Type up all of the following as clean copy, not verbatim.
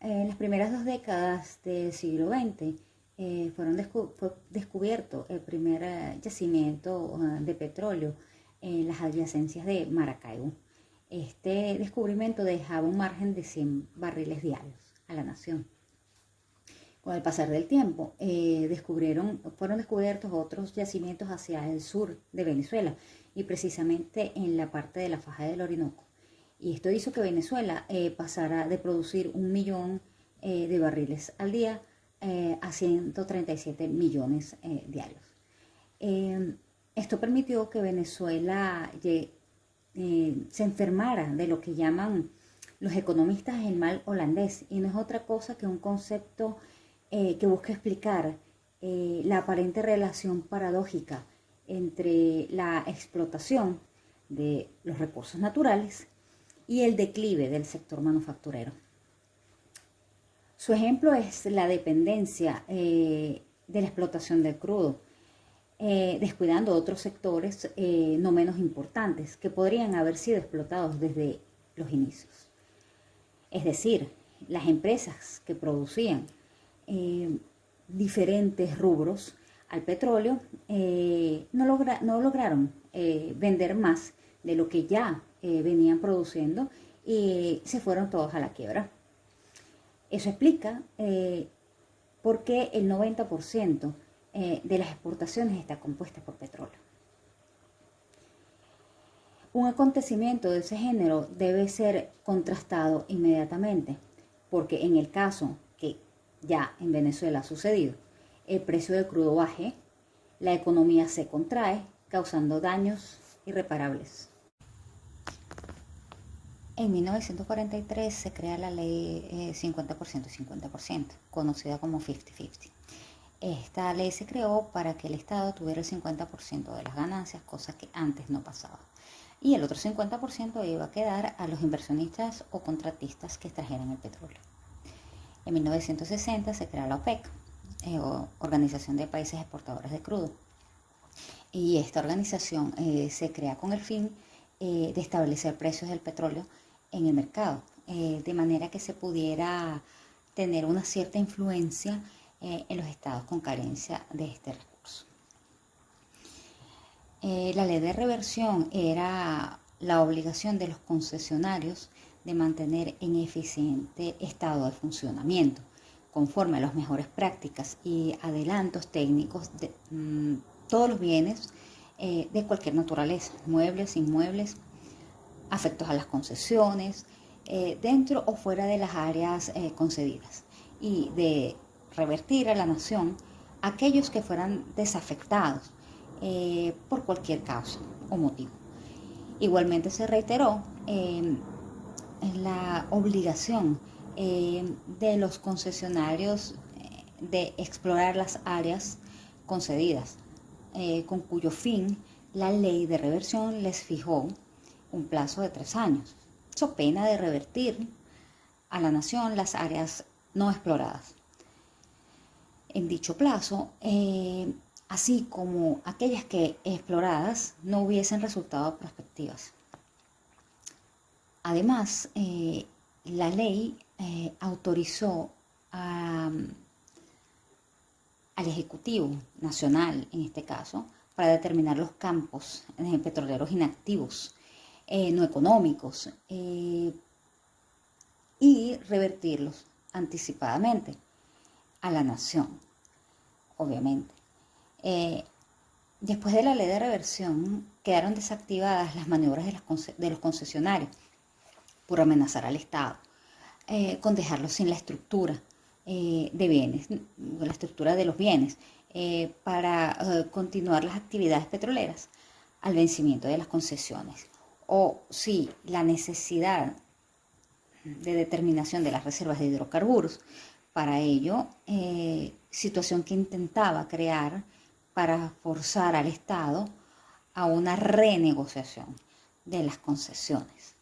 En las primeras 2 décadas del siglo XX fue descubierto el primer yacimiento de petróleo en las adyacencias de Maracaibo. Este descubrimiento dejaba un margen de 100 barriles diarios a la nación. Con el pasar del tiempo, fueron descubiertos otros yacimientos hacia el sur de Venezuela y precisamente en la parte de la faja del Orinoco. Y esto hizo que Venezuela pasara de producir 1 millón de barriles al día a 137 millones diarios. Esto permitió que Venezuela se enfermara de lo que llaman los economistas el mal holandés, y no es otra cosa que un concepto que busca explicar la aparente relación paradójica entre la explotación de los recursos naturales y el declive del sector manufacturero. Su ejemplo es la dependencia de la explotación del crudo, descuidando otros sectores no menos importantes que podrían haber sido explotados desde los inicios. Es decir, las empresas que producían diferentes rubros al petróleo no lograron vender más de lo que ya venían produciendo y se fueron todos a la quiebra. Eso explica por qué el 90% de las exportaciones está compuesta por petróleo. Un acontecimiento de ese género debe ser contrastado inmediatamente, porque en el caso que ya en Venezuela ha sucedido, el precio del crudo baje, la economía se contrae, causando daños irreparables. En 1943 se crea la ley 50% y 50%, conocida como 50-50. Esta ley se creó para que el Estado tuviera el 50% de las ganancias, cosa que antes no pasaba. Y el otro 50% iba a quedar a los inversionistas o contratistas que extrajeran el petróleo. En 1960 se crea la OPEC, Organización de Países Exportadores de Crudo. Y esta organización se crea con el fin de establecer precios del petróleo en el mercado, de manera que se pudiera tener una cierta influencia en los estados con carencia de este recurso. La ley de reversión era la obligación de los concesionarios de mantener en eficiente estado de funcionamiento, conforme a las mejores prácticas y adelantos técnicos de todos los bienes de cualquier naturaleza, muebles, inmuebles, afectos a las concesiones, dentro o fuera de las áreas concedidas, y de revertir a la nación aquellos que fueran desafectados por cualquier causa o motivo. Igualmente se reiteró la obligación de los concesionarios de explorar las áreas concedidas, con cuyo fin la ley de reversión les fijó un plazo de 3 años, so pena de revertir a la nación las áreas no exploradas. En dicho plazo, así como aquellas que exploradas no hubiesen resultado prospectivas. Además, la ley autorizó al Ejecutivo Nacional, en este caso, para determinar los campos petroleros inactivos, no económicos, y revertirlos anticipadamente a la nación, obviamente. Después de la ley de reversión, quedaron desactivadas las maniobras de los concesionarios por amenazar al Estado, con dejarlos sin la estructura de bienes, la estructura de los bienes, para continuar las actividades petroleras al vencimiento de las concesiones. O si la necesidad de determinación de las reservas de hidrocarburos, para ello, situación que intentaba crear para forzar al Estado a una renegociación de las concesiones.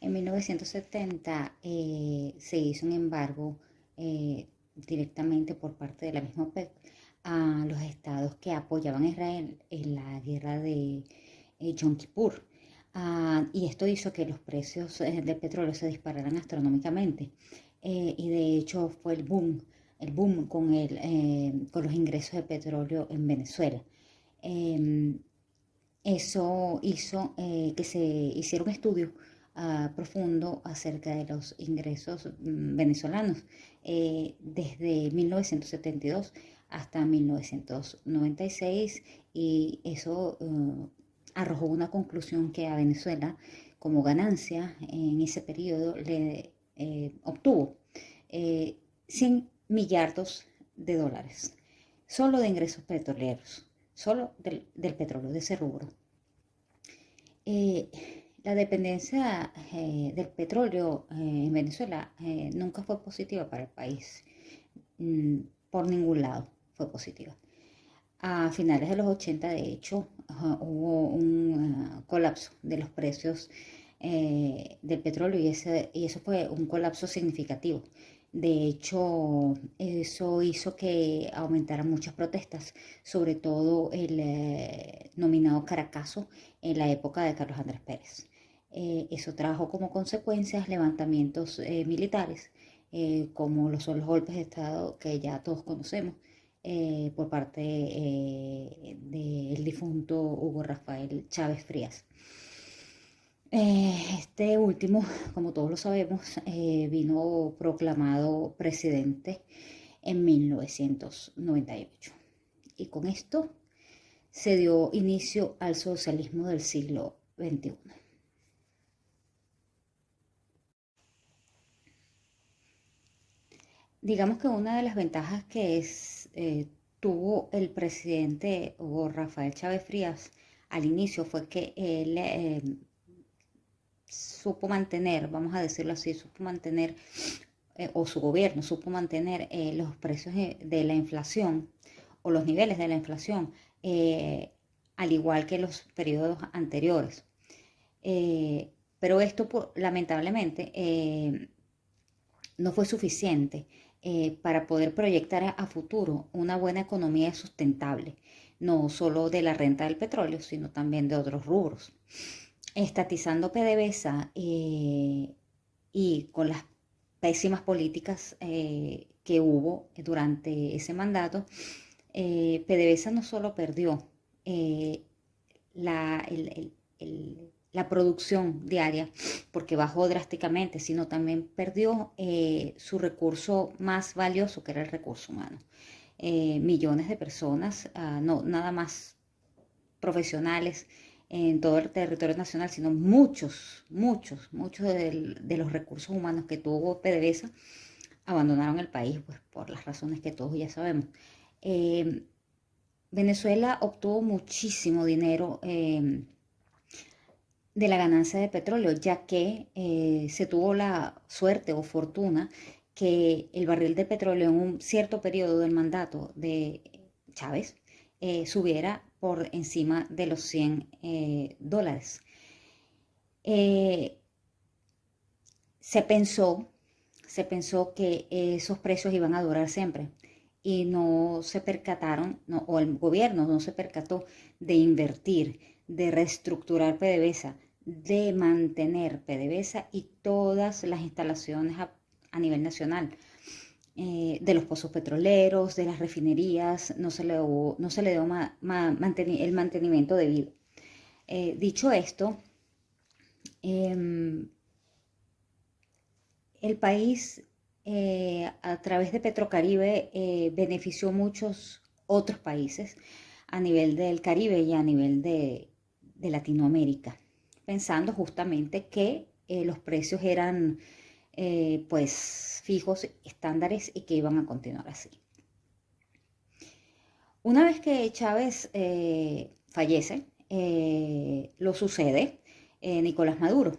En 1970 se hizo un embargo directamente por parte de la misma OPEC a los estados que apoyaban a Israel en la guerra de Yom Kippur, Y esto hizo que los precios del petróleo se dispararan astronómicamente. Y de hecho fue el boom con los ingresos de petróleo en Venezuela. Em, Eso hizo que se hiciera un estudio profundo acerca de los ingresos venezolanos desde 1972 hasta 1996 y eso arrojó una conclusión que a Venezuela como ganancia en ese periodo le obtuvo 100 millardos de dólares solo de ingresos petroleros, solo del petróleo, de ese rubro. Eh, la dependencia del petróleo en Venezuela nunca fue positiva para el país, mm, por ningún lado fue positiva. A finales de los 80, de hecho, hubo un colapso de los precios del petróleo y eso fue un colapso significativo. De hecho, eso hizo que aumentaran muchas protestas, sobre todo el nominado Caracazo en la época de Carlos Andrés Pérez. Eso trajo como consecuencias levantamientos militares, como lo son los golpes de Estado que ya todos conocemos, por parte del difunto Hugo Rafael Chávez Frías. Este último, como todos lo sabemos, vino proclamado presidente en 1998. Y con esto se dio inicio al socialismo del siglo XXI. Digamos que una de las ventajas que tuvo el presidente Hugo Rafael Chávez Frías al inicio fue que él supo mantener, vamos a decirlo así, supo mantener, o su gobierno supo mantener los precios de la inflación o los niveles de la inflación, al igual que los periodos anteriores. Pero esto, lamentablemente, no fue suficiente para poder proyectar a futuro una buena economía sustentable, no solo de la renta del petróleo, sino también de otros rubros. Estatizando PDVSA y con las pésimas políticas que hubo durante ese mandato, PDVSA no solo perdió la, la producción diaria, porque bajó drásticamente, sino también perdió su recurso más valioso, que era el recurso humano. Millones de personas, no nada más profesionales en todo el territorio nacional, sino muchos de los recursos humanos que tuvo PDVSA abandonaron el país, pues por las razones que todos ya sabemos. Venezuela obtuvo muchísimo dinero de la ganancia de petróleo, ya que se tuvo la suerte o fortuna que el barril de petróleo en un cierto periodo del mandato de Chávez subiera por encima de los $100. Se pensó que esos precios iban a durar siempre y no se percataron, o el gobierno no se percató de invertir, de reestructurar PDVSA, de mantener PDVSA y todas las instalaciones a nivel nacional. De los pozos petroleros, de las refinerías, no se le dio el mantenimiento debido. Dicho esto, el país a través de Petrocaribe benefició muchos otros países a nivel del Caribe y a nivel de Latinoamérica, pensando justamente que los precios eran pues fijos, estándares y que iban a continuar así. Una vez que Chávez fallece, lo sucede Nicolás Maduro.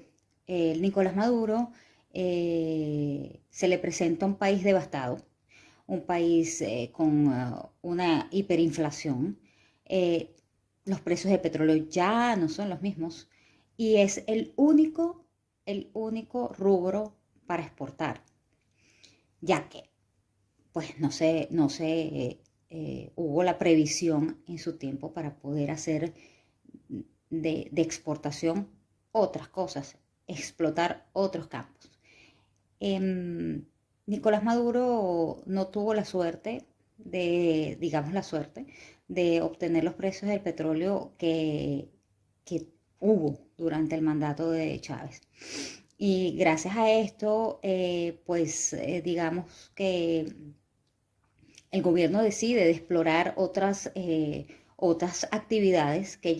Nicolás Maduro se le presenta un país devastado, un país con una hiperinflación. Los precios de petróleo ya no son los mismos y es el único rubro para exportar, ya que pues no se hubo la previsión en su tiempo para poder hacer de exportación otras cosas, explotar otros campos. Nicolás Maduro no tuvo la suerte digamos la suerte, de obtener los precios del petróleo que hubo durante el mandato de Chávez. Y gracias a esto, digamos que el gobierno decide de explorar otras actividades que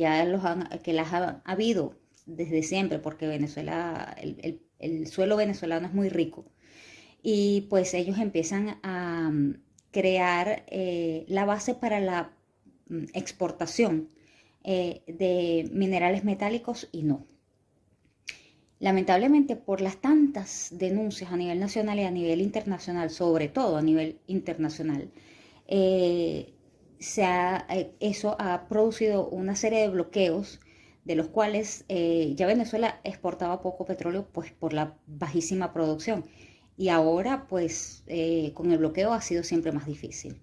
que las ha habido desde siempre, porque Venezuela, el suelo venezolano es muy rico. Y pues ellos empiezan a crear la base para la exportación de minerales metálicos y no. Lamentablemente, por las tantas denuncias a nivel nacional y a nivel internacional, sobre todo a nivel internacional, eso ha producido una serie de bloqueos de los cuales ya Venezuela exportaba poco petróleo pues por la bajísima producción y ahora pues con el bloqueo ha sido siempre más difícil.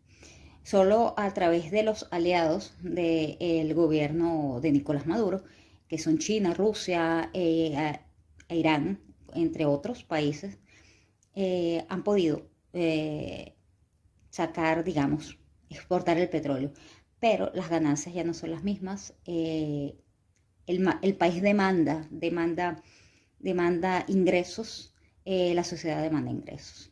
Solo a través de los aliados del gobierno de Nicolás Maduro, que son China, Rusia, Irán, entre otros países, han podido sacar, digamos, exportar el petróleo. Pero las ganancias ya no son las mismas. El país demanda ingresos, la sociedad demanda ingresos.